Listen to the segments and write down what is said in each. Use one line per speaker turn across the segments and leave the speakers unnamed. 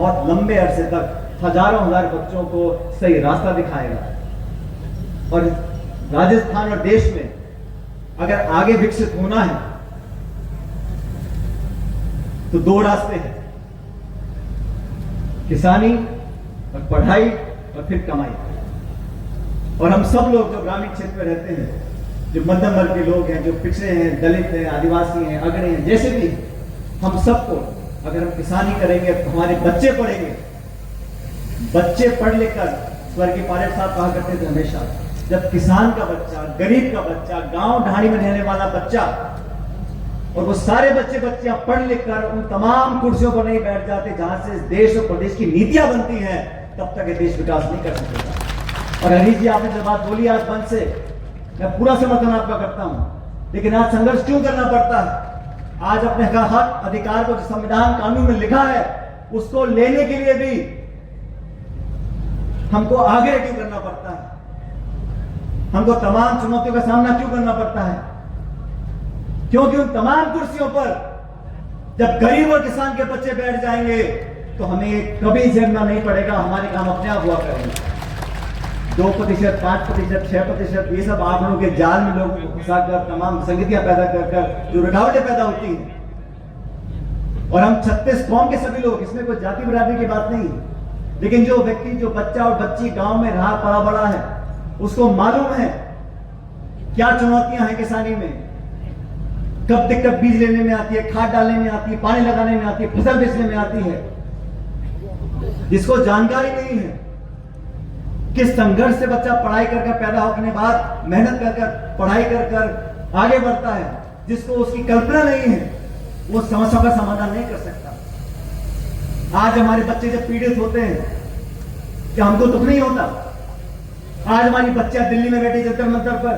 बहुत लंबे अरसे तक हजारों हजार बच्चों को सही रास्ता दिखाएगा। और राजस्थान और देश में अगर आगे विकसित होना है तो दो रास्ते हैं, किसानी और पढ़ाई और फिर कमाई। और हम सब लोग जो ग्रामीण क्षेत्र में रहते हैं, जो मध्यम वर्ग के लोग हैं, जो पिछड़े हैं, दलित हैं, आदिवासी हैं, अगड़े हैं, जैसे भी, हम सबको अगर हम किसानी करेंगे तो हमारे बच्चे पढ़ेंगे। बच्चे पढ़ लिख कर, स्वर्गीय पायलट साहब कहा करते थे हमेशा, जब किसान का बच्चा, गरीब का बच्चा, गांव ढाणी में रहने वाला बच्चा, और वो सारे बच्चे बच्चियां पढ़ लिख कर उन तमाम कुर्सियों पर नहीं बैठ जाते जहां से देश और प्रदेश की नीतियां बनती हैं, तब तक ये देश विकास नहीं कर सकेगा। और हरीश जी, आपने जो बात बोली आज मंच से, मैं पूरा समर्थन आपका करता हूं, लेकिन आज संघर्ष क्यों करना पड़ता है? आज अपने हक अधिकार को जो संविधान कानून में लिखा है उसको लेने के लिए भी हमको आगे क्यों करना पड़ता है? हमको तमाम चुनौतियों का सामना क्यों करना पड़ता है? क्योंकि उन तमाम कुर्सियों पर जब गरीब और किसान के बच्चे बैठ जाएंगे तो हमें कभी झेलना नहीं पड़ेगा, हमारे काम अपने आप हुआ करेंगे। 2%, 5%, 6%, ये सब आंकड़ों के जाल में लोगों को फंसाकर तमाम संगतियां पैदा कर जो रुकावटें पैदा होती हैं। और हम 36 कौम के सभी लोग, इसमें कोई जाति बरादरी की बात नहीं, लेकिन जो व्यक्ति, जो बच्चा और बच्ची गांव में रहा पला बड़ा है, उसको मालूम है क्या चुनौतियां हैं किसानी में, कब दिक्कत बीज लेने में आती है, खाद डालने में आती है, पानी लगाने में आती है, फसल बेचने में आती है। जिसको जानकारी नहीं है किस संघर्ष से बच्चा पढ़ाई कर पैदा होने के बाद मेहनत कर पढ़ाई कर आगे बढ़ता है, जिसको उसकी कल्पना नहीं है, वो समस्या का समाधान नहीं कर सकता। आज हमारे बच्चे जब पीड़ित होते हैं, क्या हमको दुख नहीं होता? आज हमारी बच्चियां दिल्ली में बैठी जंतर मंतर पर,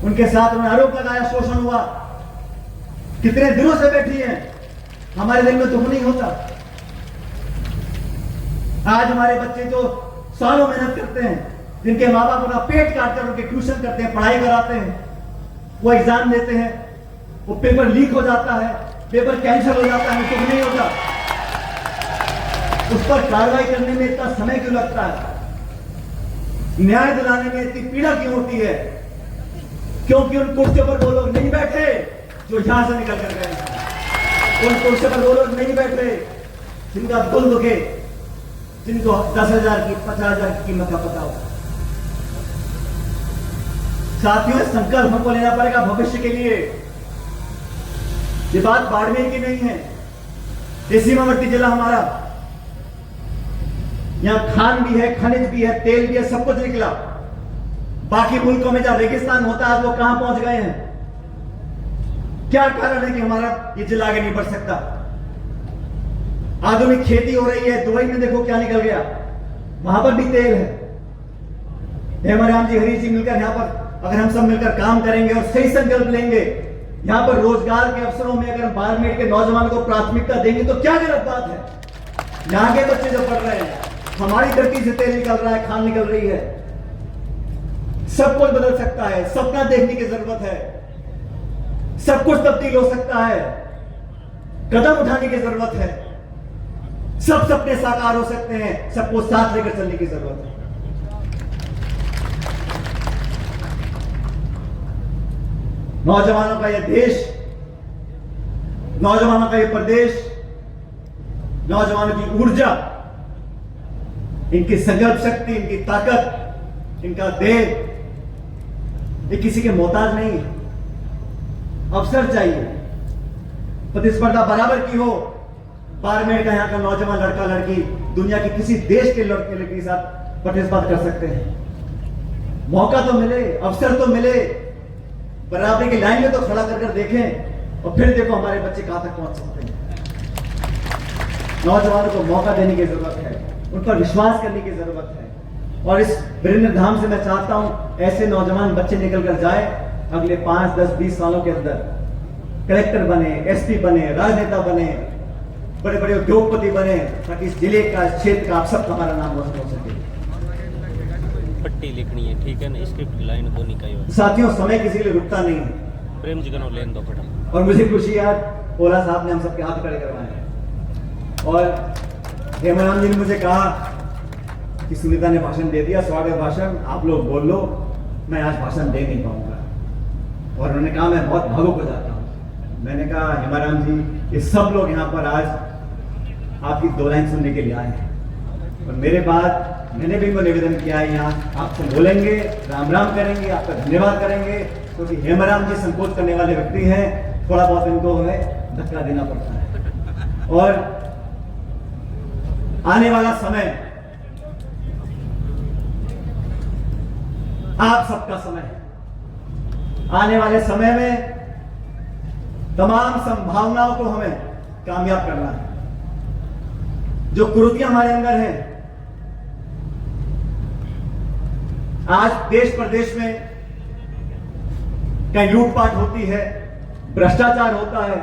उनके साथ उन्हें आरोप लगाया, शोषण हुआ, कितने दिनों से बैठी हैं, हमारे दिल में दुख नहीं होता? आज हमारे बच्चे जो सालों मेहनत करते हैं, जिनके माँ बाप अपना पेट काट कर उनके ट्यूशन करते हैं, पढ़ाई कराते हैं, वो एग्जाम देते हैं, वो पेपर लीक हो जाता है, पेपर कैंसिल हो जाता है, दुख नहीं होता? उस पर कार्रवाई करने में इतना समय क्यों लगता है? न्याय दिलाने में इतनी पीड़ा क्यों होती है? क्योंकि उन कुर्सियों पर वो लोग नहीं बैठे जो यहां से निकल कर गए। उन कुर्सियों पर वो लोग नहीं बैठे जिनका दिल दुखे, जिनको 10,000 की, 50,000 की कीमत का पता हो। साथियों, संकल्प हमको लेना पड़ेगा भविष्य के लिए। ये बात बाड़मेर की नहीं है, ये सीमावर्ती जिला हमारा, यहां खान भी है, खनिज भी है, तेल भी है, सब कुछ निकला। बाकी मुल्कों में जहां रेगिस्तान होता है, वो कहां पहुंच गए हैं? क्या कारण है कि हमारा ये जिला आगे नहीं बढ़ सकता? आधुनिक खेती हो रही है, दुबई में देखो क्या निकल गया, वहां पर भी तेल है। हेमराम जी, हरीश जी मिलकर यहां पर अगर हम सब मिलकर काम करेंगे और सही संकल्प लेंगे, यहां पर रोजगार के अवसरों में अगर बाड़मेर के नौजवानों को प्राथमिकता देंगे तो क्या गलत बात है? यहां के बच्चे जो पढ़ रहे हैं, हमारी धरती से तेल निकल रहा है, खान निकल रही है। सब कुछ बदल सकता है, सपना देखने की जरूरत है, सब कुछ तब्दील हो सकता है, कदम उठाने की जरूरत है, सब सपने साकार हो सकते हैं, सबको साथ लेकर चलने की जरूरत है। नौजवानों का यह देश, नौजवानों का यह प्रदेश, नौजवानों की ऊर्जा, इनकी संकल्प शक्ति, इनकी ताकत, इनका देह, ये किसी के मोहताज नहीं है। अवसर चाहिए, प्रतिस्पर्धा बराबर की हो। बाड़मेर का यहाँ का नौजवान लड़का लड़की दुनिया के किसी देश के लड़के लड़की के साथ प्रतिस्पर्धा कर सकते हैं। मौका तो मिले, अवसर तो मिले, बराबरी की लाइन में तो खड़ा कर देखें, और फिर देखो हमारे बच्चे कहां तक पहुंच सकते हैं। नौजवानों को मौका देने की जरूरत है, उन पर विश्वास करने की जरूरत है। और इस वीरेंद्र धाम से मैं चाहता हूं ऐसे नौजवान बच्चे निकल कर जाए, अगले 5, 10, 20 सालों के अंदर कलेक्टर बने, एसपी बने, राजनेता बने, बड़े बड़े उद्योगपति बने, ताकि इस जिले का, इस क्षेत्र का, आप सबका हमारा नाम रोशन हो सके।
पट्टी लिखनी है, ठीक है ना, स्क्रिप्ट लाइन को निकाय।
साथियों, समय किसी के लिए रुकता नहीं है।
प्रेम जी का लेन दो फटाफट।
और मुझे खुशी है, ओला साहब ने हम सबके हाथ खड़े करवाए हैं। और हेमाराम जी ने मुझे कहा कि सुनीता ने भाषण दे दिया, स्वागत भाषण, आप लोग बोल लो, मैं आज भाषण दे नहीं पाऊंगा। और उन्होंने कहा मैं बहुत भावुक हो जाता हूँ। मैंने कहा हेमाराम जी, ये सब लोग यहाँ पर आज आपकी 2 लाइन सुनने के लिए आए हैं, और मेरे बाद मैंने भी इनको निवेदन किया है, यहाँ आपसे बोलेंगे, राम राम करेंगे, आपका धन्यवाद करेंगे, क्योंकि हेमाराम जी संकोच करने वाले व्यक्ति हैं, थोड़ा बहुत इनको हमें धक्का देना पड़ता है। और आने वाला समय आप सबका समय है। आने वाले समय में तमाम संभावनाओं को हमें कामयाब करना है। जो कुरीतियां हमारे अंदर हैं, आज देश प्रदेश में कहीं लूटपाट होती है, भ्रष्टाचार होता है,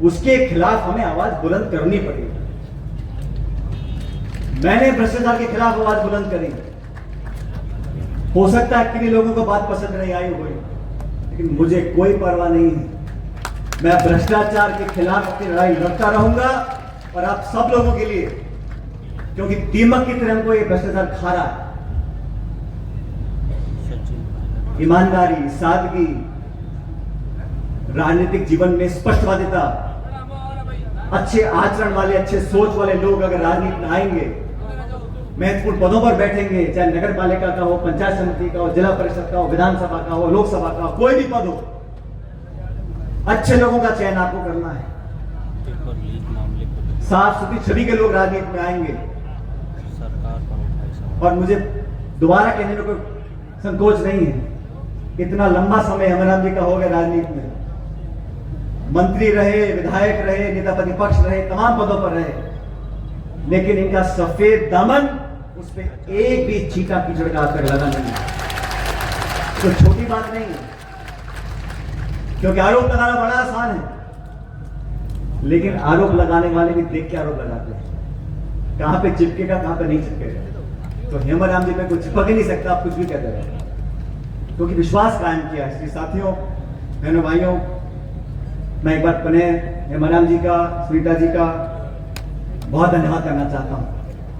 उसके खिलाफ हमें आवाज बुलंद करनी पड़ेगी। मैंने भ्रष्टाचार के खिलाफ आवाज बुलंद करी। हो सकता है किन्हीं लोगों को बात पसंद नहीं आई होगी, लेकिन मुझे कोई परवाह नहीं है। मैं भ्रष्टाचार के खिलाफ अपनी लड़ाई लड़ता रहूंगा, और आप सब लोगों के लिए, क्योंकि दीमक की तरह हमको ये भ्रष्टाचार खा रहा है। ईमानदारी, सादगी, राजनीतिक जीवन में स्पष्टवादिता, अच्छे आचरण वाले, अच्छे सोच वाले लोग अगर राजनीति में आएंगे, महत्वपूर्ण पदों पर बैठेंगे, चाहे नगर पालिका का हो, पंचायत समिति का हो, जिला परिषद का हो, विधानसभा का हो, लोकसभा का हो, कोई भी पद हो, अच्छे लोगों का चयन आपको करना है। साफ सुथरी छवि के लोग राजनीति में आएंगे। और मुझे दोबारा कहने में कोई संकोच नहीं है, इतना लंबा समय हेमाराम जी का हो गया राजनीति में, मंत्री रहे, विधायक रहे, नेता प्रतिपक्ष रहे, तमाम पदों पर रहे, लेकिन इनका सफेद दामन, उस पर एक भी छींटा कीचड़ का आज तक लगा नहीं है। तो छोटी बात नहीं है, क्योंकि आरोप लगाना बड़ा आसान है, लेकिन आरोप लगाने वाले भी देख के आरोप लगाते हैं, कहां पे चिपकेगा, कहां पे नहीं चिपकेगा। तो हेमाराम जी पे कुछ चिपक ही नहीं सकता, आप कुछ भी कहते रहे, क्योंकि विश्वास कायम किया है। साथियों, बहनों, भाइयों, मैं एक बार पुनः हेमाराम जी का, सुनीता जी का बहुत धन्यवाद करना चाहता हूं,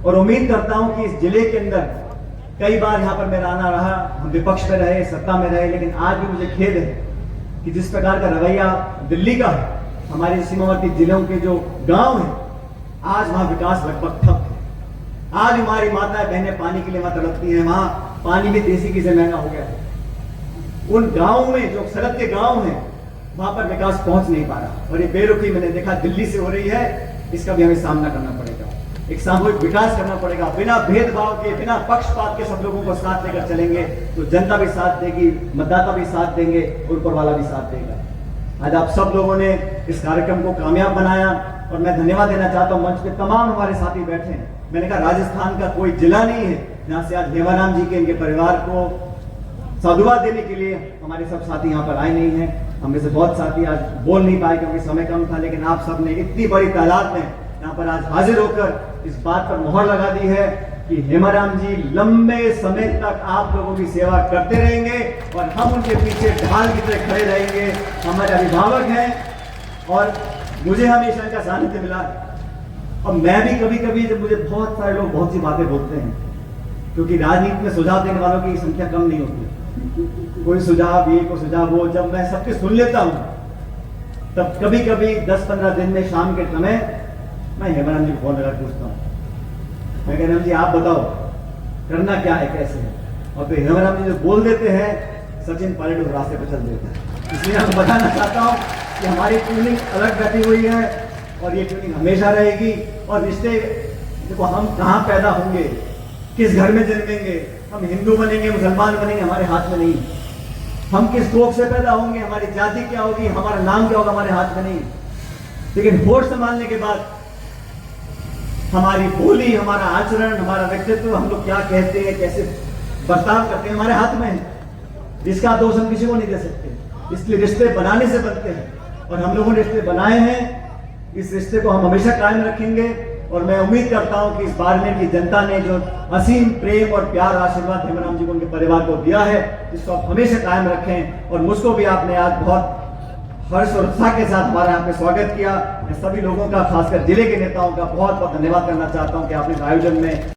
और उम्मीद करता हूं कि इस जिले के अंदर कई बार यहां पर मेरा आना रहा, हम विपक्ष में रहे, सत्ता में रहे, लेकिन आज भी मुझे खेद है कि जिस प्रकार का रवैया दिल्ली का है, हमारे सीमावर्ती जिलों के जो गांव हैं, आज वहां विकास लगभग ठप है। आज हमारी माताएं बहनें पानी के लिए वहां तड़पती हैं, वहां पानी भी देसी घी से महंगा हो गया है। उन गांवों में, जो सरहद के गांव हैं, वहां पर विकास पहुंच नहीं पा रहा, और ये बेरुखी मैंने देखा दिल्ली से हो रही है। इसका भी हमें सामना करना पड़ेगा, एक सामूहिक विकास करना पड़ेगा, बिना भेदभाव के, बिना पक्षपात के सब लोगों को साथ लेकर चलेंगे तो जनता भी साथ देगी, मतदाता भी साथ देंगे, ऊपर वाला भी साथ देगा। आज आप सब लोगों ने इस कार्यक्रम को कामयाब बनाया, और मैं धन्यवाद देना चाहता हूं मंच पे तमाम हमारे साथी बैठे हैं। मैंने कहा राजस्थान का कोई जिला नहीं है जहां से आज हेमाराम जी के, इनके परिवार को साधुवाद देने के लिए हमारे सब साथी यहाँ पर आए नहीं हैं। हमें से बहुत साथी आज बोल नहीं पाए क्योंकि समय कम था, लेकिन आप सब ने इतनी बड़ी तादाद में यहाँ पर आज हाजिर होकर इस बात पर मोहर लगा दी है कि हेमाराम जी लंबे समय तक आप लोगों की सेवा करते रहेंगे, और हम उनके पीछे ढाल की तरह खड़े रहेंगे। हमारे अभिभावक हैं, और मुझे हमेशा इनका सानिध्य मिला। और मैं भी कभी कभी, जब मुझे बहुत सारे लोग बहुत सी बातें बोलते हैं, क्योंकि राजनीति में सुझाव देने वालों की संख्या कम नहीं होती, कोई सुझाव ये, कोई सुझाव वो, जब मैं सबके सुन लेता हूं, तब कभी कभी 10-15 दिन में शाम के समय मैं हेमाराम जी को फोन लगा पूछता हूँ, मैं कह रहा हूँ जी आप बताओ करना क्या है, कैसे है, और फिर हेमाराम जी जो बोल देते हैं, सचिन पायलट उस रास्ते पर चल देता है। इसलिए मैं बताना चाहता हूँ कि हमारी ट्यूनिंग अलग बैठी हुई है, और ये ट्यूनिंग हमेशा रहेगी। और रिश्ते देखो, हम कहाँ पैदा होंगे, किस घर में जन्मेंगे, हम हिंदू बनेंगे, मुसलमान बनेंगे, हमारे हाथ में नहीं। हम किस गोत्र से पैदा होंगे, हमारी जाति क्या होगी, हमारा नाम क्या होगा, हमारे हाथ में नहीं। लेकिन होश संभालने के बाद हमारी बोली, हमारा आचरण, हमारा व्यक्तित्व, हम लोग क्या कहते हैं, कैसे बर्ताव करते हैं, हमारे हाथ में है। जिसका दोष हम किसी को नहीं दे सकते। इसलिए रिश्ते बनाने से बनते हैं, और हम लोगों ने रिश्ते बनाए हैं। इस रिश्ते को हम हमेशा कायम रखेंगे, और मैं उम्मीद करता हूं कि इस बाड़मेर की जनता ने जो असीम प्रेम और प्यार, आशीर्वाद हेमाराम जी को, उनके परिवार को दिया है, इसको आप हमेशा कायम रखें। और मुझको भी आपने आज बहुत हर्ष और उत्साह के साथ हमारे यहाँ पे स्वागत किया। मैं सभी लोगों का, खासकर जिले के नेताओं का बहुत बहुत धन्यवाद करना चाहता हूँ कि आपने इस आयोजन में